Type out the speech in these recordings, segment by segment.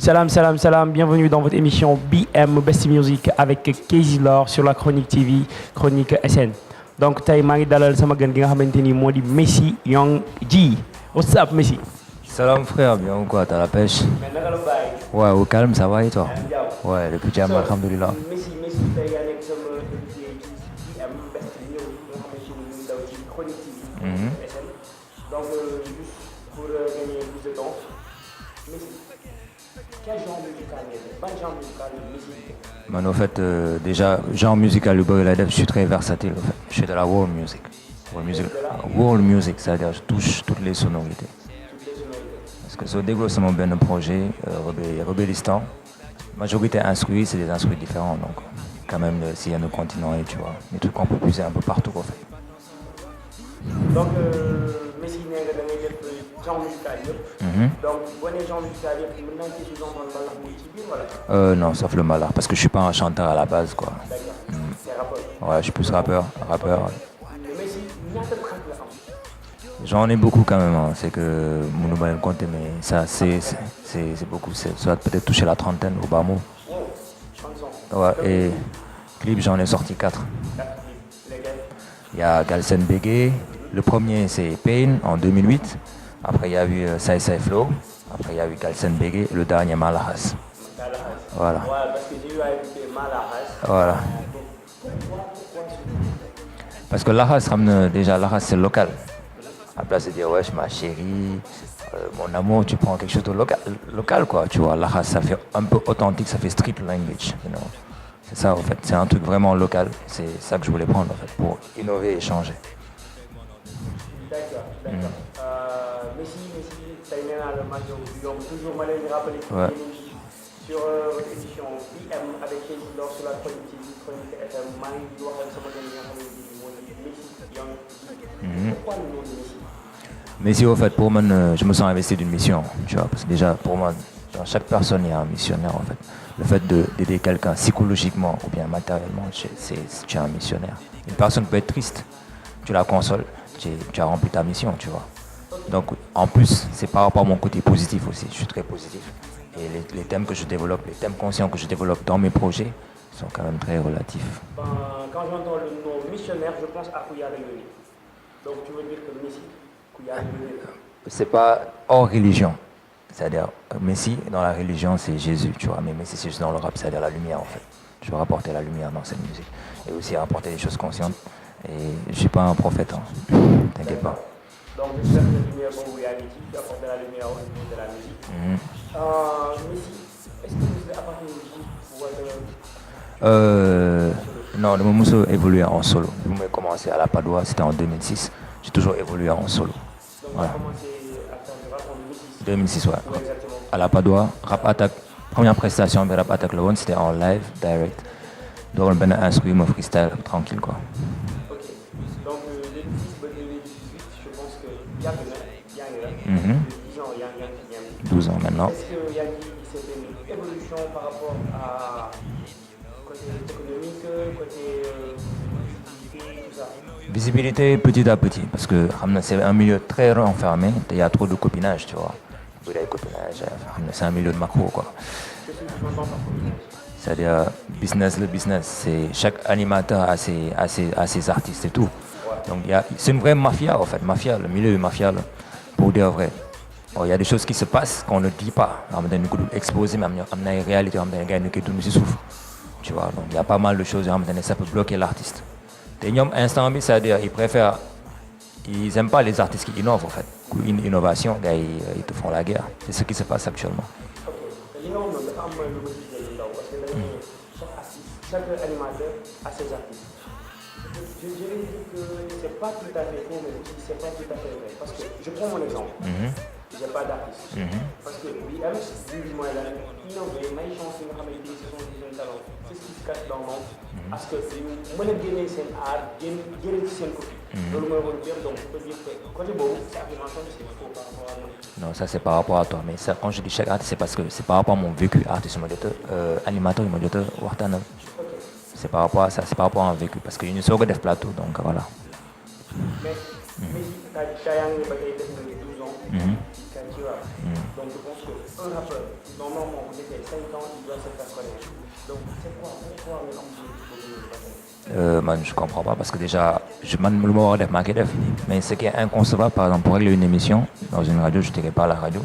Salam, bienvenue dans votre émission BM Best Music avec Casey Lore sur la Chronique TV, Chronique SN. Donc tey maa ngi dalal sama gan gi nga xamante ni moo di Messi Young G. What's up Messi? Salam frère, bien ou quoi, t'as la pêche? Mais naka la bàyyi? Ouais, au calme, ça va et toi? Ouais, le pyjama, So, alhamdoulilah. Messi tey yaa nekk sama invité ci BM Best Music nga xamante ni mu ngi daw ci Chronique TV, SN. Donc juste pour gagner plus de temps, Messi, quel genre musical ngay def? Ban genre musical Messi? Man, au fait, déjà, genre musical, le boy je suis très versatile. En fait. Je fais de la world music. World music, c'est-à-dire je touche toutes les sonorités. Parce que sur Déglo, c'est mon bien projet, Rebellistan. Majorité instruits, c'est des instruits différents. Donc, quand même, s'il y a nos continents, et tu vois, des trucs qu'on peut puiser un peu partout, en fait. Donc, Messi nee nga da ngay def genre musical yëpp. Donc, boo nee genre musical yëpp mën naa ci sous-entendre mbalax muy ci biir wala. Non, sauf le malheur, parce que je suis pas un chanteur à la base, quoi. D'accord, c'est rappeur. Ouais, je suis plus rappeur. Mais Messi ñaata track la am? J'en ai beaucoup quand même, hein. C'est que mon nouvel compte, mais ça, c'est beaucoup. Ça va peut-être toucher la trentaine au bas mot. Wow, chanson. Ouais, et clip, j'en ai sorti 4. Lesquels? Il y a Galsen Bégué. Le premier, c'est Pain en 2008. Après, il y a eu Sai Sai Flow. Après, il y a eu Galsen Bégué. Le dernier, Malahas. Voilà. Ouais, parce que j'ai eu à écouter Malahas. Voilà. Pourquoi Parce que Lahas, déjà, Lahas, c'est local. À la place de dire, wesh, ma chérie, mon amour, tu prends quelque chose de local, quoi. Tu vois, Lahas, ça fait un peu authentique, ça fait street language. You know. C'est ça, en fait. C'est un truc vraiment local. C'est ça que je voulais prendre, en fait, pour innover et changer. D'accord. Messi, tey nee naa la mag yow toujours ma leen di rappeler Ouais. sur votre émission BM avec Casey Lore sur la Chronique TV, Chronique FM. maa ngi wax ak sama gan yi nga xamante ni moo nekk Messi Young G. Pourquoi le nom de Messi? Mais si, au fait, pour moi, je me sens investi d'une mission, tu vois, parce que déjà, pour moi, dans chaque personne, il y a un missionnaire, en fait. Le fait d'aider quelqu'un psychologiquement ou bien matériellement, tu es un missionnaire. Une personne peut être triste, tu la consoles, tu as rempli ta mission, tu vois. Donc, en plus, c'est par rapport à mon côté positif aussi, je suis très positif. Et les thèmes que je développe, les thèmes conscients que je développe dans mes projets sont quand même très relatifs. Quand j'entends le nom missionnaire, je pense à Kouya Réunion. Donc tu veux dire que Messi, Kouya Réunion. C'est pas hors religion. C'est-à-dire, Messi, dans la religion, c'est Jésus, tu vois. Mais Messi, c'est juste dans le rap, c'est-à-dire la lumière, en fait. Je veux rapporter la lumière dans cette musique. Et aussi rapporter des choses conscientes. Et je suis pas un prophète, hein. T'inquiète pas. Donc, j'espère que la lumière pour reality, tu apportes la lumière au niveau de la musique. Messi, est-ce que vous êtes appartenu au Non, le moment où évolué en solo. Je me commencé à la Padoa, c'était en 2006. J'ai toujours évolué en solo. Donc, Voilà. tu as commencé à faire du rap en 2006. 2006, ouais. Ouais, exactement. À la Padoa, Rap Attack, première prestation de Rap Attack le One, c'était en live, direct. Donc, on a instruit mon freestyle tranquille, quoi. Ok. Donc, 2006 à 2018, je pense que Yann est là. 10 ans, Yann. 12 ans maintenant. Est-ce que Yann, c'était une évolution par rapport à côté économique, côté visibilité, tout ça? Visibilité petit à petit, parce que c'est un milieu très renfermé, il y a trop de copinage, tu vois. C'est un milieu de macro, quoi. Qu'est-ce que tu entends par copinage? C'est-à-dire, le business, c'est chaque animateur a ses artistes et tout. Donc, c'est une vraie mafia, en fait, le milieu de mafia, là, pour dire vrai. Il y a des choses qui se passent qu'on ne dit pas. On a exposé, mais il y a une réalité, il y a une qui souffre. Tu vois, donc il y a pas mal de choses, ça peut bloquer l'artiste. Et instant, c'est-à-dire, ils n'aiment pas les artistes qui innovent, en fait. Une innovation, ils te font la guerre. C'est ce qui se passe actuellement. Ok. Li nga wax noonu dafa am lu ma gisee lu ndaw parce que dañu ne chaque artiste, chaque animateur a ses artistes. Je dirais que c'est pas tout à fait faux, mais aussi c'est pas tout à fait vrai. Parce que je prends mon exemple. J'ai pas d'artiste. Parce que BM, du moins là, innové, may chance yi nga xamante ni ce sont des jeunes talents. C'est ce qui se cache dans le monde. Parce que mën a génnee seen art, jëlee ci seen copie. loolu mooy rôle BM, donc on peut dire que côté boobu, c'est affirmation, c'est faux par rapport à nous. Non, ça c'est par rapport à toi. Mais ça, quand je dis chaque artiste, c'est parce que c'est par rapport à mon vécu. Artiste, animateur, c'est par rapport à ça, c'est par rapport à un vécu. Parce qu'il y a une sorte de plateau, donc voilà. Mais, Messi, yaa ngi ba tey def na 12 ans. rap. Donc je pense qu'un rappeur, normalement, vous êtes 5 ans, il doit se faire connaître. Donc c'est quoi le man, je comprends pas parce que déjà, man, le mot def maa koy def mais ce qui est inconcevable, par exemple, pour régler une émission dans une radio, je dirais pas la radio,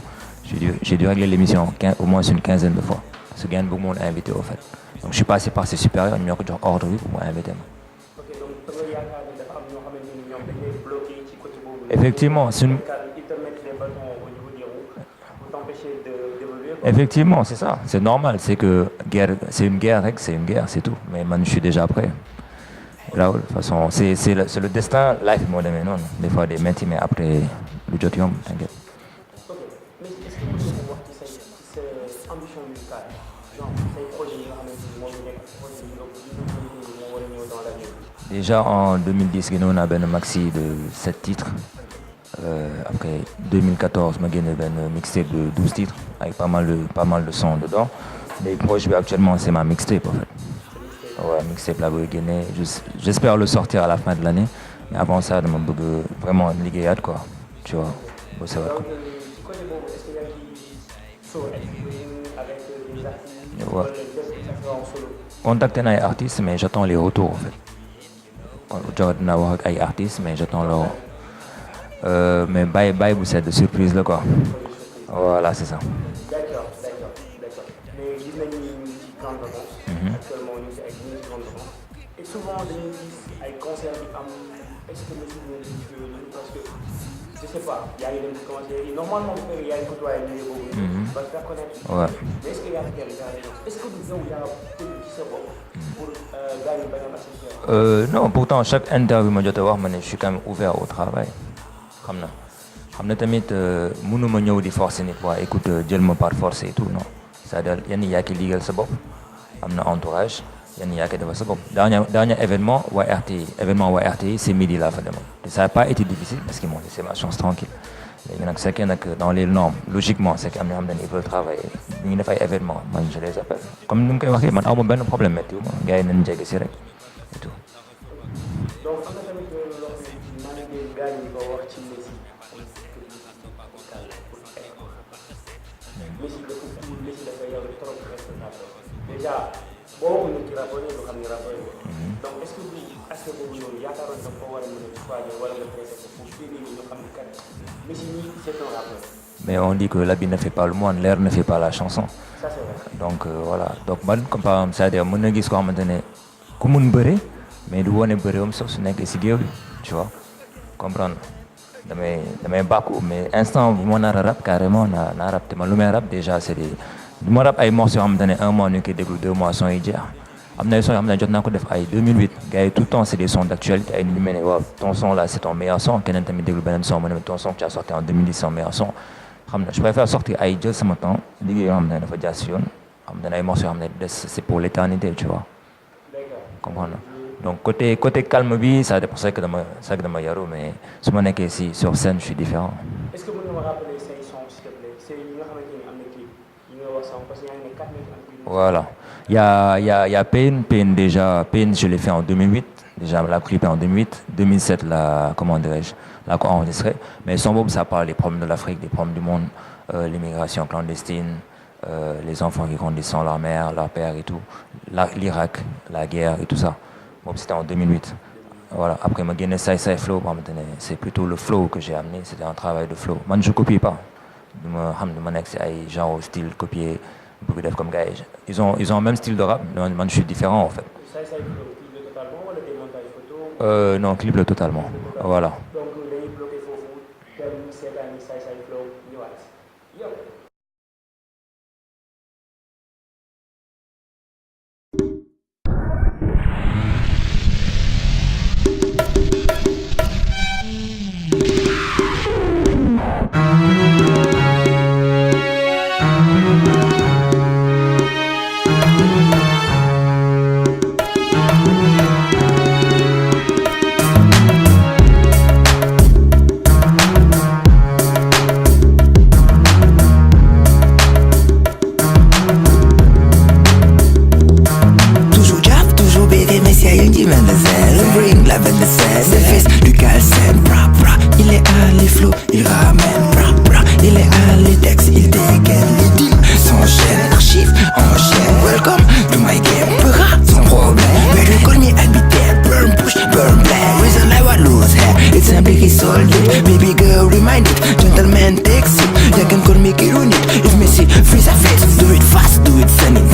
j'ai dû régler l'émission au moins une quinzaine de fois. Ce gars beaucoup m'ont invité au fait. Donc je suis passé par ses supérieurs, ils m'ont dit ordre pour m'inviter. Ok, donc da nga yaakaar ne dafa am ñoo xamante ni ñoom dañ lay bloqué ci côté boobu. Effectivement, c'est une... Ils te mettent les bâtons au niveau des roues pour t'empêcher d'évoluer. Effectivement, c'est ça, c'est normal, c'est que guerre, c'est une guerre, c'est une guerre, c'est tout. Mais man, je suis déjà prêt. Là, de toute façon, c'est le destin, life moo demee noonu. Des fois des métiers, mais après lu jot yomb, t'inquiète. Ok, mais est-ce que mën nga wax ci sa ambition musicale, genre say projets yi nga xamante ni moom nekk projet yi nga moo war a ñëw dans l'avenir. Déjà en 2010, on a un maxi de 7 titres. Après 2014, je j'ai un mixtape de 12 titres avec pas mal de sons dedans. Les projets actuellement, c'est ma mixtape en fait. Ouais, mixtape là, j'espère le sortir à la fin de l'année. Mais avant ça, je veux vraiment liguer quoi. Tu vois. Bon, ça va. Donc, du côté bon, est-ce qu'il y a qui sont avec des artistes Ouais. Ça sera en solo. Contacter les artistes, mais j'attends les retours en fait. J'aurais dû avoir avec les artistes, mais j'attends leur. Mais bye, vous êtes de surprise là quoi. Voilà, c'est ça. D'accord. Mais gis nañu ñu ci grande avance. Actuellement ñu ngi ci ay grande avance. Et souvent dañuy gis ay concerts yi am est-ce que parce que je sais pas yaa ngi dem ci concert yi normalement bu fekkee yaa ngi côtoyé milieu boobu. parce que faire connaître. Ouais. Mais est-ce que yaa ngi est-ce que du yow yaa tëj ci sa bopp pour gars yi bañ a associer. Non, pourtant chaque interview ma jot a wax ma ne je suis quand même ouvert au travail. xam na tamit mënuma ñëw di forcer nit waa écoute jël ma par force et tout non c'est-à-dire yenn yaa ki liggéeyal sa bopp am na entourage yenn yaa ki defal sa bopp dernier événement waa RTI c'est midi laa fa demoon te ça n'a pas été difficile parce qu'ils m'ont laissé ma chance tranquille léegi nag c'est que nag dans les normes logiquement c'est que am na xam ne ils veulent travailler ñu ngi def ay événements man je les appelle comme ni mu koy waxee man aw ma benn problème météo ma gars yi nañ jege si rek et tout. Donc am na tamit loo xam ne maa ngi gars yi ko wax ci Messi Messi dafa yow trop responsable déjà boo waxul ci rapport yi du xam ne rapport yi donc est-ce que bu aspect boobu noonu yaakaaroon na ko war a mën a choisir wala nga traité ko pour fii nii ñu xam ne kat Messi nii c'est un rappeur. Mais on dit que l'habit ne fait pas le moine, l'air ne fait pas la chanson. Ça c'est vrai. Donc voilà donc man comme par exemple c'est-à-dire mën na gis koo xamante ne ku mun bëre mais du wone bëreewam sax su nekkee si géew bi tu vois comprendre damay bàkku mais instant bu ma nar a rap carrément naa rap te man lu may rap déjà c'est des du ma rap ay morceaux yoo xamante ne un mois ñu koy déglu 2 mois son yi jeex am na ay sons yoo xam ne jot naa ko def ay 2008 gars yi tout le temps c'est des sons d'actualité ay nit ñu mel ne waaw ton son là c'est ton meilleur son keneen tamit déglu beneen son mu ne ton son que tu as sorti en 2010 son meilleur son xam na je préfère sortir ay jël sama temps liggéey yoo xam ne dafa jaar si yoon xam ne ay morceaux yoo xam ne des c'est pour l'éternité tu vois comprendre donc côté calme bi ça dépend c'est que dama yaru mais su ma nekkee si sur scène je suis différent. Est-ce que vous me rappelez ces sons s'il te plaît c'est yi nga xamante ni am na clip yi nga wax parce que yaa ngi ne 4 minutes am clip. Voilà il y a Pain déjà Pain je l'ai fait en 2008 déjà la clip en 2008 2007 la comment dirais-je la ko enregistré mais son boobu ça parle des problèmes de l'Afrique des problèmes du monde l'immigration clandestine les enfants qui grandissent sans leur mère leur père et tout l'Irak la guerre et tout ça. Bon, c'était en 2008. Voilà. Après, ma génne Sai Flow, c'est plutôt le flow que j'ai amené. C'était un travail de flow. Moi, je ne copie pas. C'est genre style copier, beaucoup d'œuvres comme gars. Ils ont le même style de rap. Moi, je suis différent en fait. Sai Flow, clip le totalement ou des montages photos? Non, clip le totalement. Voilà. Donc, les bloqués faux, thème, c'est un Sai Flow, yo.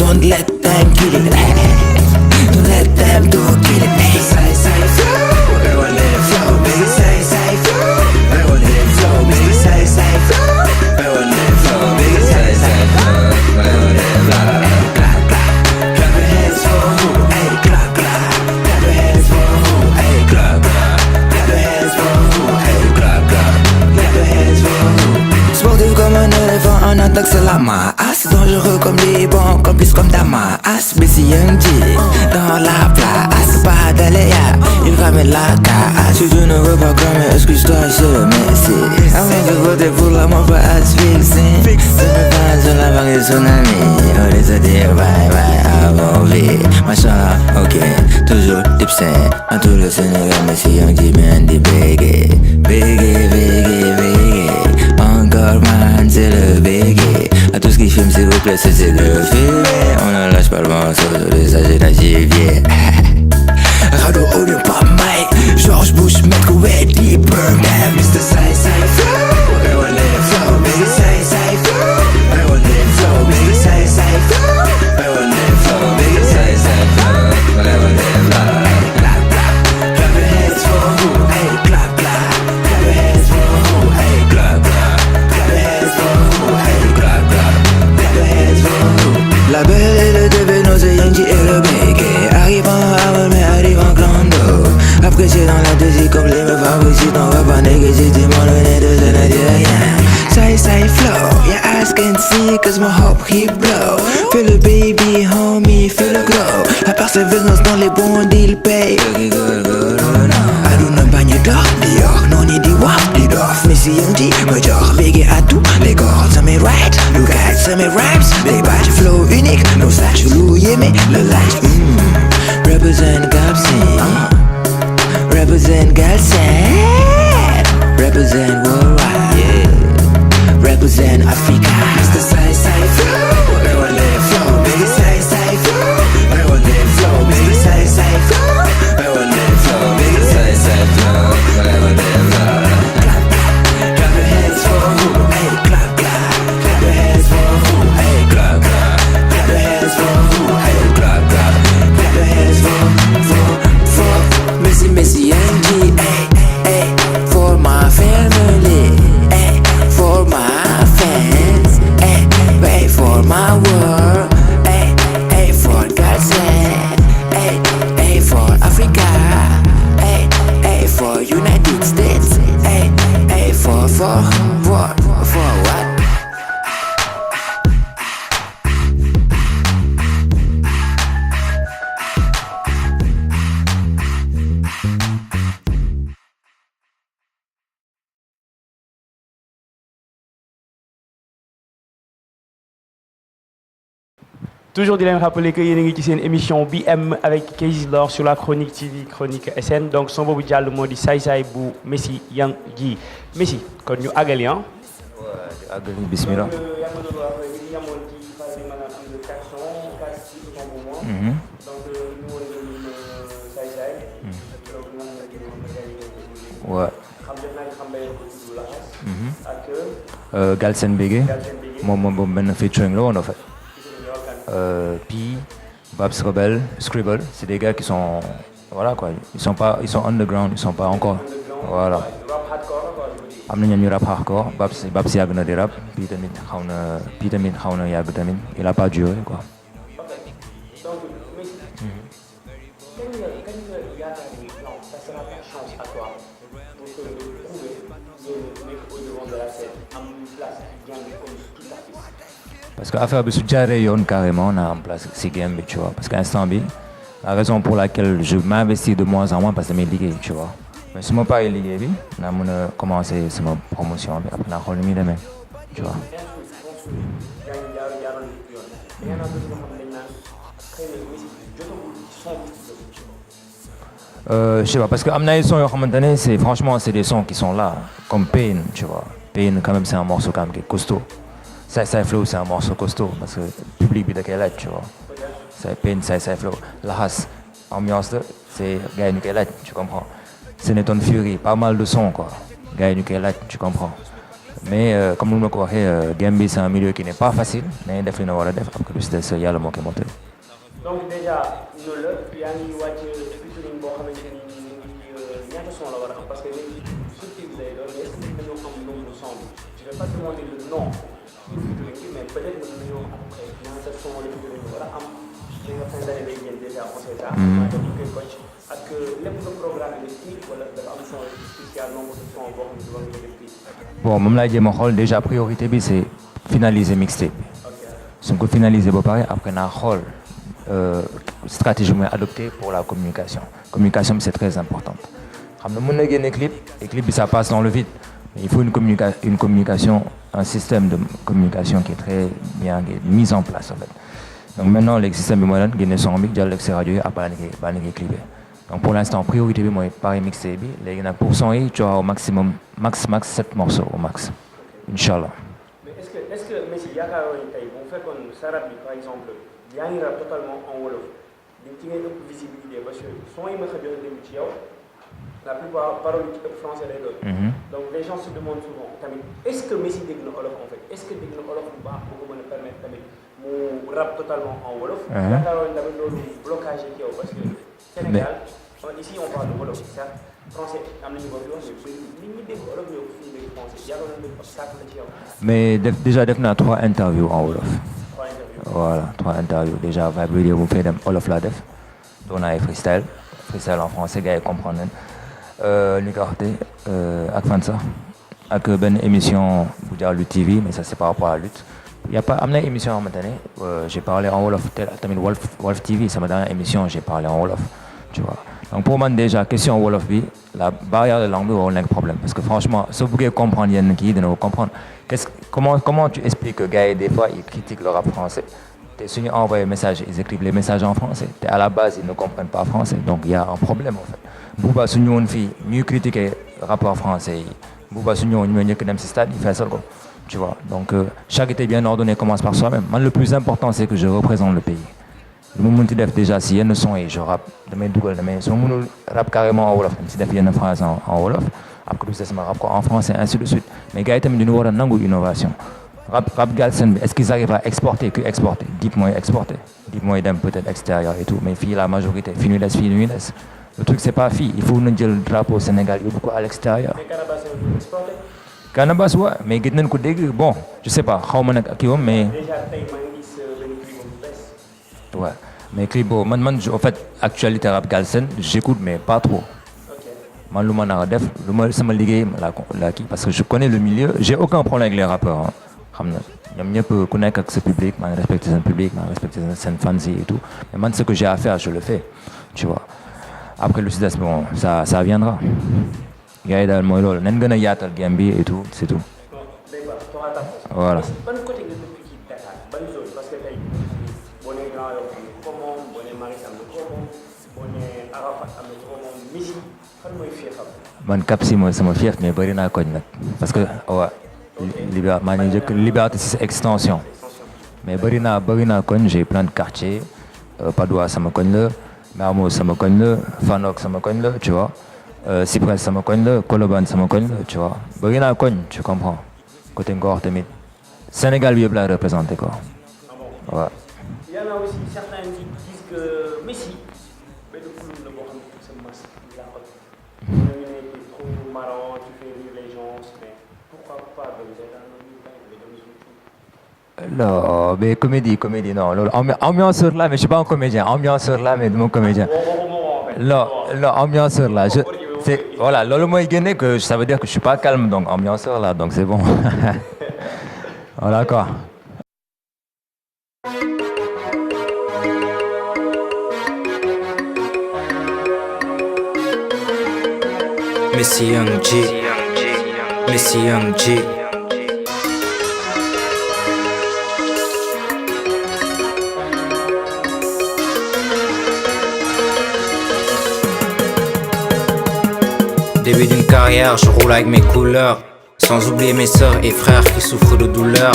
Don't let them kill it. Don't let them do kill it. Say, say, flow. Everyone let it flow, baby. Say, say, flow. Everyone let it flow, baby. Say, say, flow. Everyone let it flow, baby. Say, say, flow. Everyone let it flow. Clap, clap. Clap your hands for who? Hey, clap, clap. Clap your hands for who? Hey, clap, clap. Clap your hands for who? Hey, clap, clap. Clap your hands for who? Sportif comme un éléphant, en attaque c'est la masse. Dangereux comme les bons, complice comme Damas. Busy Young G, dans la place. Pas d'aléa, il ramène la casse. Si tu ne veux pas cramer, excuse-toi, je le messie. Avant de voter pour la mort, pas asphyxie. C'est mes fans sur la vague tsunami. On les a dit bye bye avant vie. Machallah, ok, toujours dipsé. En tout le Sénégal, Busy Young G, bien des bégués. Bégués, bégués, bégués. Encore man, c'est le bégué. À tout ce qui filme, s'il vous plaît, c'est le filet. On ne lâche pas le morceau sur les agents à gibier. Radeau au lieu pas Mike. George Bush, Metro Eddie Birmingham. Mr. Say, say, flow. Everyone let it flow, baby. Say, say, flow. Everyone let it flow, baby. Say, say, flow. Everyone let it flow, baby. Say, say, flow. Everyone let it flow. Hey, clap, clap. Clap your hands for who? Hey, clap, clap. Clap your hands for who? Hey, clap, clap. Clap your hands for who? Hey, clap, clap. Clap your hands for who? La belle et le début, nos Yankee et le bégué. Arrivant à mais arrive en clando. Après c'est dans la deuxième comme les meufs favorites. On va pas négliger tout le monde, on est deux jeunes Nigériens. Say, say, flow, your eyes can see cause my hope he blow. Feel the baby, homie, feel the glow. La persévérance dans les bons deals paye. Aduna bagne d'or, dehors, non ni di wap, di dof. Missy Yondi, major, bégué à tout, les cordes, ça m'est right. Look at, ça m'est rhymes, les badges, flow unique. No slash, Lou, yémé, le light. Represent Gapsin, represent Galsen, represent worldwide, yeah. Represent Africa. Mr. Say, say, flow. Everyone let it flow, baby. Say, say, flow. Everyone let it flow, baby. Say, say, flow. Everyone let it flow, baby. Say, say, flow. Everyone let it flow. Clap, clap. Clap your hands for who? Hey, clap, clap. Clap your hands for who? Hey, clap, clap. Clap your hands for who? Hey, clap, clap. Clap your hands for Missy and G, hey, hey, for my family, hey, for my fans, hey, hey, for my world, hey, hey, for God's land, hey, hey, for Africa, hey, hey, for United States, hey, hey, for what? Toujours de rappeler que yéen a ngi ci seen émission BM avec Kayz Lor sur la Chronique TV Chronique SN donc son boobu jàll moo di Say Say bu Messi Young G Messi kon ñu àggali ah. waaw di àggali bismillah. donc yaa ngi doon wax ñu amoon ci phase bi maanaam am na 4 sons 4 titres pour moi. donc ñu woon nañu Say Say. donc ñu ngi leen waaw. xam naa ne xam nga yow du la ak. Galsen Bégué. moom benn featuring la woon en fait. Pi, Babs Rebel, Scribble, c'est des gars qui sont, voilà quoi, ils sont underground, ils sont pas encore, voilà. am na ñoom ñu rap hardcore Babs yàgg na di rap Pi tamit xaw na yàgg tamit il a pas duré quoi. Parce que affaire bi su jaaree yoon carrément on a en place si game bi tu vois parce que instant bi la raison pour laquelle je m'investis de moins en moins parce que damay liggéey tu vois mais su ma paree liggéey bi naa mën a commencer sama promotion bi après naa xool ni muy demee tu vois. Je sais pas parce que am na ay sons yoo xamante ne c'est franchement c'est des sons qui sont là comme Pain tu vois Pain quand même c'est un morceau quand même qui est costaud. Say Say Flow c'est un morceau costaud parce que le public bi da koy laaj tu vois. C'est Pain Say Say Flow Lahas ambiance la c'est gars yi ñu koy laaj tu comprends. Seneton Fury pas mal de sons quoi gars yi ñu koy laaj tu comprends. mais comme nous l'avons dit, Gambie c'est un milieu qui n'est pas facile mais def li na war a def après lu si des yàlla moo koy monté. donc déjà loolu la yaa ngi wàcc featuring boo xamante ni ñaata son la war a am parce que léegi surtout lay doon mais est-ce que dañoo am nombre de son bi je vais pas demander le nom featuring bi mais peut-être mën nañoo am après ñaata son la featuring bi war a am li nga fin d'année lay génn déjà on sait ça. ñaata bu koy coach ak lépp nga programme de kii wala dafa am son spécial nombre de son boo xam ne war nga def kii. Bon moom laay jéem a xool déjà priorité bi c'est finaliser mixtape bi. su ñu ko finaliser ba pare après naa xool stratégie mooy adopter pour la communication communication bi c'est très important xam na mën na génne clip et clip bi ça passe dans le vide mais il faut une communication un système de communication qui est très bien mis en place en fait donc maintenant léegi système bi mooy lan génne son bi jàll ak si rajo yi après baa ni koy clipé donc pour l'instant priorité bi mooy pare mixtape bi léegi nag pour son yi tu as au maximum max 7 morceaux au max inchallah. mais est-ce que Messi yaakaaroon ni tey bu fekkoon sa rap bi par exemple yaa ngi rap totalement en wolof di ci ngay ëpp visibilité parce que son yi ma xam ne déglu ci yow la plupart paroles yi ci ëpp français lay doon. donc les gens se demandent souvent tamit est-ce que Messi dégg na wolof en fait est-ce que dégg na wolof bu baax bu ko mën a permettre tamit mu rap totalement en wolof. yaakaaroon tamit loolu blocage ci yow parce que Sénégal ici on parle de wolof certes français am nañu ko fi wax mais nit ñi dégg wolof ñoo ko fi ñu dégg français yaakaaroon nañu obstacle la ci yow. mais déjà def naa 3 interviews en wolof. Voilà 3 interviews déjà Vibe Radio bu fay dem wolof laa def doon naa ay freestyle en français gars yi comprendre nañ li nga waxte ak fan sax ak benn émission bu jaar Lutte TV mais ça c'est par rapport à la lutte y a pas am na émission yoo xamante ne j'ai parlé en wolof tamit Wolf TV sama dernière émission j'ai parlé en wolof tu vois donc pour man déjà question wolof bi la barrière de langue bi warul nekk problème parce que franchement soo bëggee comprendre yenn kii dina ko comprendre comment tu expliques que gars yi des fois ils critiquent le rap français te suñu envoyé message ils écrivent les messages en français te à la base ils ne comprennent pas français donc il y a un problème en fait Booba su ñëwoon fii ñuy critiquer rappeurs français yi Booba su ñëwoon ñu njëkk dem ci stade il feesal ko tu vois donc charité bien ordonnée commence par soi-même man le plus important c'est que je représente le pays lu ma mënti def déjà si yenn son yi je rap damay dugal damay soo mënul rap carrément en wolof si def yenn phrase en wolof après lu des ma rap ko en français ainsi de suite mais gars yi tamit dañu war a nangu innovation rap Galsen bi est-ce qu'ils arrivent à exporter que exporter Dip mooy exporter Dip mooy dem peut-être extérieur et tout mais fii la majorité fii ñu des le truc c'est pas fii il faut na jël drapeau Sénégal yóbbu ko à l'extérieur. mais Canabasse est exporté. Canabasse ouais mais gis nañ ko dégg bon je sais pas xaw ma nag kii woon mais. déjà tey maa ngi gis benn clip bu bees. ouais mais clip boobu man en fait actualité rap Galsen j'écoute mais pas trop. man lu ma nar a def lu ma sama liggéey la kii parce que je connais le milieu j'ai aucun problème avec les rappeurs hein. xam na ñoom ñëpp ku nekk ak sa public maa ngi respecté seen public maa ngi respecté seen fans yi et tout mais man ce que j'ai à faire je le fais tu vois après lu si des bon ça viendra gars yi daal mooy loolu nañ gën a yaatal game bi et tout c'est tout. voilà. ban côté nga dëkk ci Dakar ban zone parce que tey boo nee Grand Yoff am na ko moom boo nee Maris am na ko moom boo nee Arafat am na ko moom Messi fan mooy fiefam. man Cap si mooy sama fief mais bëri naa koñ nag parce que waaw. maa ngi njëkk Liberté 6 extension mais bëri naa koñ j'ai plein de quartiers Padoua sama koñ la Mermoz sama koñ la Fanok sama koñ la tu vois Cyprès sama koñ la Colobane sama koñ la tu vois bëri naa koñ tu comprends côté Ngor tamit Sénégal bi yëpp laa représenté quoi waaw. Il y en a aussi certains qui disent que Messi benn couleur la boo xam ne sa masque la ko ñu ne trop marrant tu fais rire les gens mais pourquoi pas non mais comédie non loolu ambianceur là mais je suis pas un comédien ambianceur là mais du ma comédien non ambianceur là c'est voilà loolu mooy génne que ça veut dire que je suis pas calme donc ambianceur là donc c'est bon voilà quoi. Messi Young G, Messi Young G. Début d'une carrière, je roule avec mes couleurs, sans oublier mes sœurs et frères qui souffrent de douleur.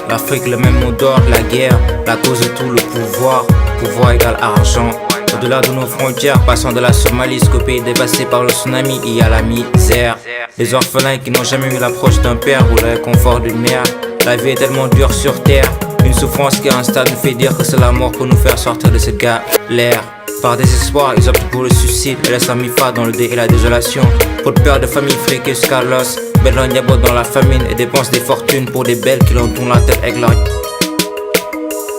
L'Afrique, le même mot d'ordre, la guerre, la cause de tout le pouvoir. Pouvoir égale argent, Au-delà de nos frontières, passant de la Somalie jusqu'au pays dévasté par le tsunami, il y a la misère. Les orphelins qui n'ont jamais eu l'approche d'un père ou le réconfort d'une mère. La vie est tellement dure sur terre, une souffrance qui à un stade nous fait dire que c'est la mort pour nous faire sortir de cette galère. Par désespoir, ils optent pour le suicide et laissent la mifa dans le dé et la désolation. Pour de père de famille friquée jusqu'à l'os, Bellon Diabo dans la famine et dépensent des fortunes pour des belles qui leur tournent la tête avec leur...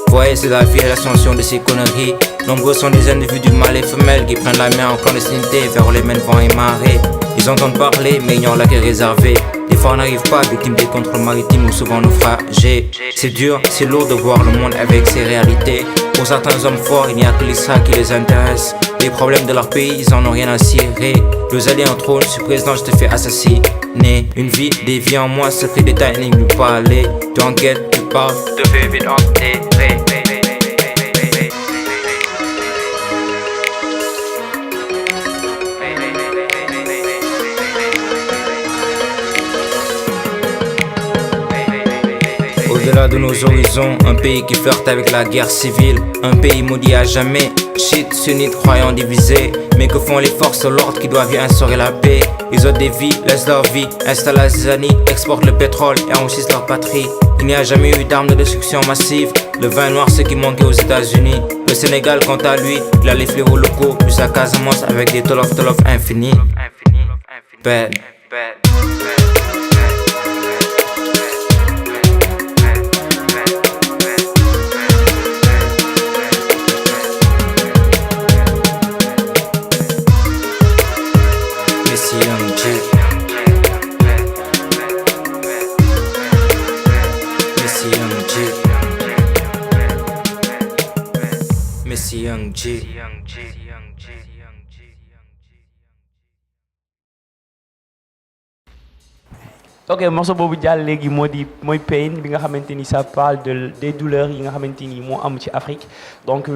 Voyez, c'est la vie et l'ascension de ces conneries. Nombreux sont les individus mâles et femelles qui prennent la mer en clandestinité vers les mêmes vents et marées. Ils entendent parler mais ignorent la quai réservé. Des fois on n'arrive pas, victimes des contrôles maritimes ou souvent naufragés. C'est dur, c'est lourd de voir le monde avec ses réalités. Pour certains hommes forts, il n'y a que l'Isra qui les intéresse. Les problèmes de leur pays, ils en ont rien à cirer. Deux alliés en trône, je suis président, je te fais assassiner. Une vie, des vies en moi, secret d'état, énigme du palais. Tu enquêtes, tu parles, te fais vite enterrer. Au-delà de nos horizons, un pays qui flirte avec la guerre civile. Un pays maudit à jamais, chiites, sunnites, croyants divisés. Mais que font les forces de l'ordre qui doivent instaurer la paix? Ils ont des vies, laissent leur vie, installent la zizanie, exportent le pétrole et enrichissent leur patrie. Il n'y a jamais eu d'armes de destruction massive. Le vin noir, ce qui manquait aux États-Unis. Le Sénégal, quant à lui, il a les fléaux locaux, plus sa Casamance avec des tolof infinis. Bad. Young G. ok morceau boobu jàll léegi mooy Pain bi nga xamante ni ça parle des douleurs yi nga xamante ni moo am ci Afrique donc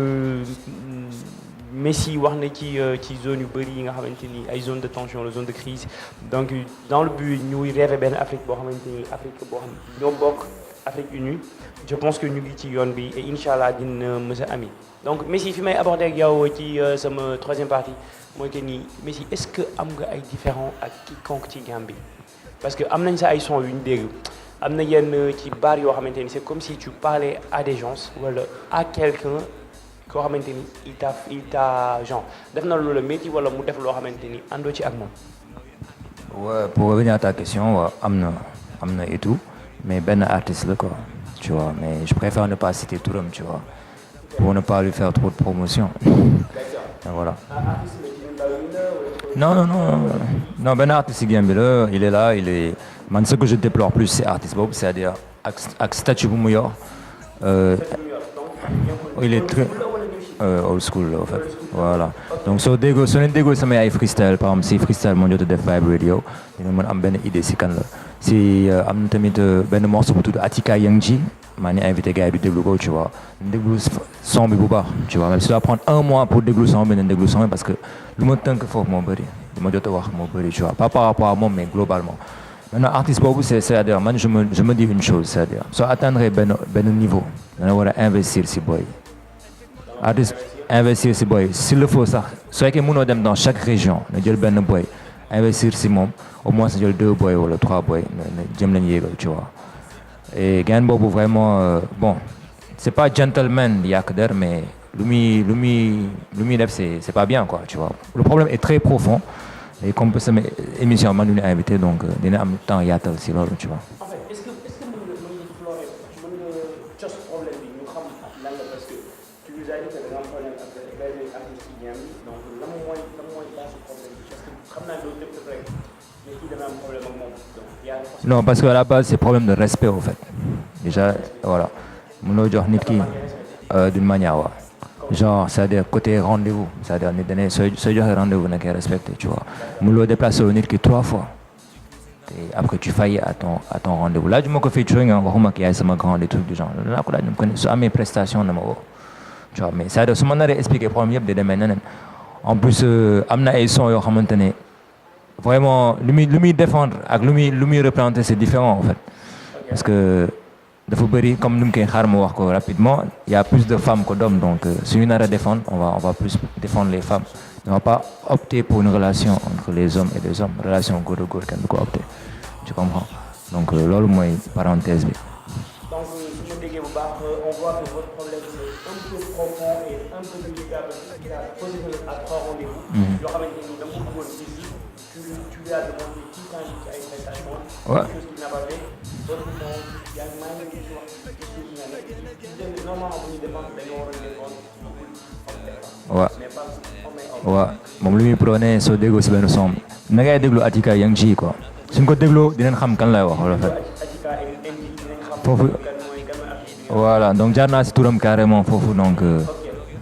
Messi wax na ci zone yu bëri yi nga xamante ni ay zone de tension la zone de crise donc dans le but ñuy rêver benn Afrique boo xamante ni Afrique boo xam ñoo bokk Afrique unie je pense que ñu ngi ci yoon bi et incha allah dina mës a ami donc Messi fi may aborder ak yow ci sama troisième partie mooy que ni Messi est-ce que am nga ay différent ak quiconque ci Gambie parce que am nañ sa ay son yu ñu dégg am na yenn ci bar yoo xamante ni c'est comme si tu parlais à des gens wala à quelqu'un koo xamante ni il t'a genre def na lu la métti wala mu def loo xamante ni àndoo ci ak moom. Ouais, pour revenir à ta question, am na et tout, mais ben artiste là quoi, tu vois, mais je préfère ne pas citer tout l'homme, tu vois, pour ne pas lui faire trop de promotion. Voilà. Non, ben artiste Gambie là, il est là, man, ce que je déplore plus c'est artiste Bob, c'est-à-dire avec statut bu mu yor, il est très old school là, en fait. Voilà. Donc soo leen déggoo samay ay freestyle par exemple si freestyle moo jot a def Vibe Radio dina mën am benn idée si kan la si am na tamit benn morceau bu tudd Atika Young G maa ngi invité gars yi du déglu ko tu vois déglu son bi bu baax tu vois même si ça va prendre un mois pour déglu son bi nañ déglu son bi parce que lu ma tënk foofu moo bëri lu ma jot a wax moo bëri tu vois pas par rapport à moom mais globalement maintenant artiste boobu c'est-à-dire man je me dis une chose c'est-à-dire soo atteindre benn niveau dana war a investir si boy artiste investir si boy s'il le faut sax su fekkee mënoo dem dans chaque région na jël benn boy investir si moom au moins na jël 2 boy wala 3 boy na jëm leen yéegal tu vois et gain boobu vraiment bon c'est pas gentleman yàq der mais lu muy def c'est pas bien quoi tu vois le problème est très profond et comme que sama émission man ñu invité donc dina am temps yaatal si loolu tu vois. En fait, est-ce que mën nga explorer mën nga cos problème bi ñu xam lan la parce que tu nous as dit que da nga am problème ak benn artiste yi donc lan mooy base problème bi parce que xam naa loolu lépp rek mais kii dana am problème ak moom donc y a non parce que à la base c'est problème de respect au fait déjà voilà mënoo jox nit ki d'une manière waaw genre c'est-à-dire côté rendez-vous c'est-à-dire nit dane sooy joxe rendez-vous na koy respecté tu vois mënuloo déplacer wu nit ki 3 fois et après tu faillis à ton rendez-vous laaj ma ko featuring waxuma ki yaay sama grand des trucs du genre laa ko laaj ñu ko ne su amee prestation na ma woo tu vois mais c'est-à-dire su ma naree expliquer problème yëpp de demee neneen en plus am na ay sons yoo xamante ne vraiment lu muy défendre ak lu muy représenter c'est différent en fait parce que dafa bëri comme ni mu koy xaar ma wax ko rapidement il y a plus de femmes que d'hommes donc suñu nar a défendre on va plus défendre les femmes on va pas opter pour une relation entre les hommes et les hommes relation góor ak góor kenn du ko opter tu comprends donc loolu mooy parenthèse bi. donc su ma déggee bu baax on voit que votre problème c'est un peu profond et un peu délicat parce qu'il a posé à 3 rendez-vous. yoo xamante ni da nga ko bëggoon gis tu lui as demandé tout le temps ci ay prestations. Ouais. Quelque chose qu'il n'a pas fait. D'autres moom yaa ngi maa ngi leen di wax ci nga ne normalement bu ñu défendre dañoo war a défendre waaw mais pas homme et homme. waaw moom lu muy prôné soo déggoo si benn son na ngay déglu Atika yaa ngi ci quoi suñ ko dégloo dinañ xam kan lay wax wala fait Atika et Indi dinañ xam foofu kan mooy artiste bi. voilà donc jaar naa si turam carrément foofu donc. Ok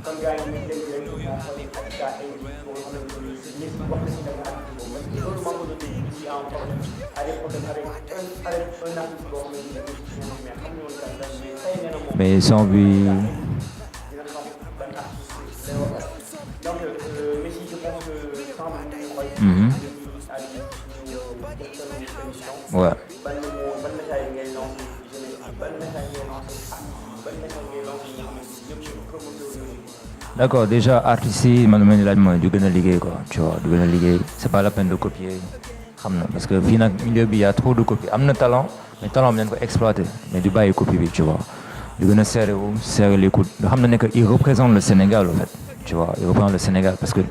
kon gars yi ñu ngi leen di rek moo xool Atika et Indi boo xamante ni nit wax na si da nga artiste boobu parce que loolu maa ngi doon dégg ici en problème à l'époque avec un artiste boo xamante ni mais xam nga woon kan la mais tey nee na moom mais son bi dina xam ban artiste lay waxal donc Messi je pense que sans ñu koy ouais. ban message ngay lancé jeunesse ban message ngay lancé ban message ngay lancé ñi nga xamante ni ñëpp ci promoteur musique. D'accord déjà artistes yi man ma ni laaj mooy du gën a liggéey quoi tu vois du gën a liggéey c'est pas la peine de copier xam na parce que fii nag milieu bi y a trop de copie am na talent mais talent bi nañ ko exploiter mais du bàyyi copie bi tu vois du gën a serrer l'écoute nga xam ne que il représente le Sénégal en fait tu vois il représente le Sénégal parce que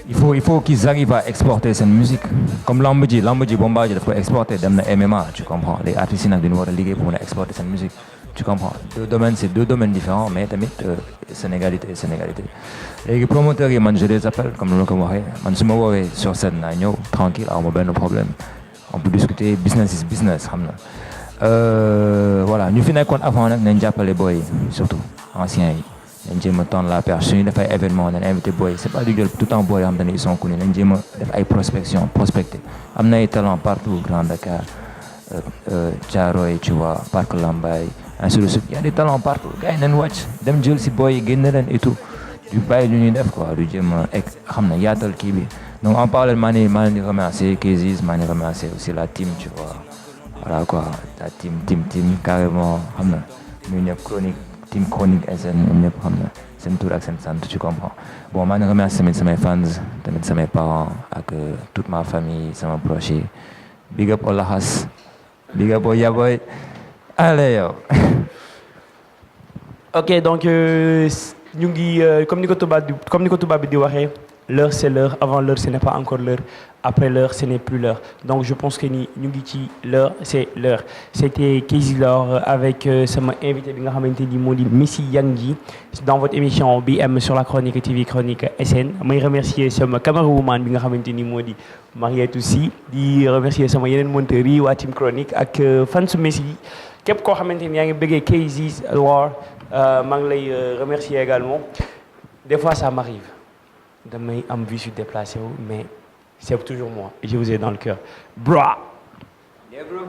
il faut qu'ils arrivent à exporter cette musique comme lamb ji Bombardier daf ko exporter dem na MMA tu comprends les artistes yi nag dañu war a liggéey pour mën a exporter cette musique tu comprends c'est deux domaines différents mais tamit sénégalité léegi promoteurs yi man je les appelle comme ni ma ko waxee man su ma woowee sur scène naa ñëw tranquille aw ma benn problème on peut discuter business is business xam na voilà ñu fi nekkoon avant nag nañ jàppale boy yi surtout anciens yi nañ jéem a tendre la perche suñu def ay événement nañ invité boy c'est pas du jël tout le temps boy yoo xam te ne ils sont connus nañ jéem a def ay prospecter am na ay talent partout Grand Dakar Thiaroye tu vois Parc Lambaye ainsi de suite il y a des talents partout gars yi nañ wàcc dem jël si boy yi génn leen et tout du bàyyi lu ñuy def quoi du jéem a xam na yaatal kii bi donc en parallèle maa ngi remercier Kézis maa ngi remercier aussi la team tu vois voilà quoi la team carrément xam na ñu ñëpp team chronique SN ñëpp xam na seen tur ak seen sant tu comprends bon maa ngi remercier tamit samay fans tamit samay parents ak toute ma famille sama proche yi big up Olaxas big up Yaboy allez yow. Ok donc ñu ngi comme ni ko tubaab bi di waxee l'heure c'est l'heure avant l'heure ce n'est pas encore l'heure après l'heure ce n'est plus l'heure donc je pense que ni ñu ngi ci l'heure c'est l'heure c'était Kézy Lor avec sama invité bi nga xamante ni moo di Messi Yangji dans votre émission BM sur la Chronique TV Chronique SN may remercier sama camerawoman bi nga xamante ni moo di Mariette aussi di remercier sama yeneen monteurs yi waa team Chronique ak fans Messi képp koo xamante ni yaa ngi bëggee Kézy Lor maa ngi lay remercier également des fois ça m'arrive damay am vie su déplacé wu mais c'est toujours moi je vous ai dans le cœur bro. Yeah, bro.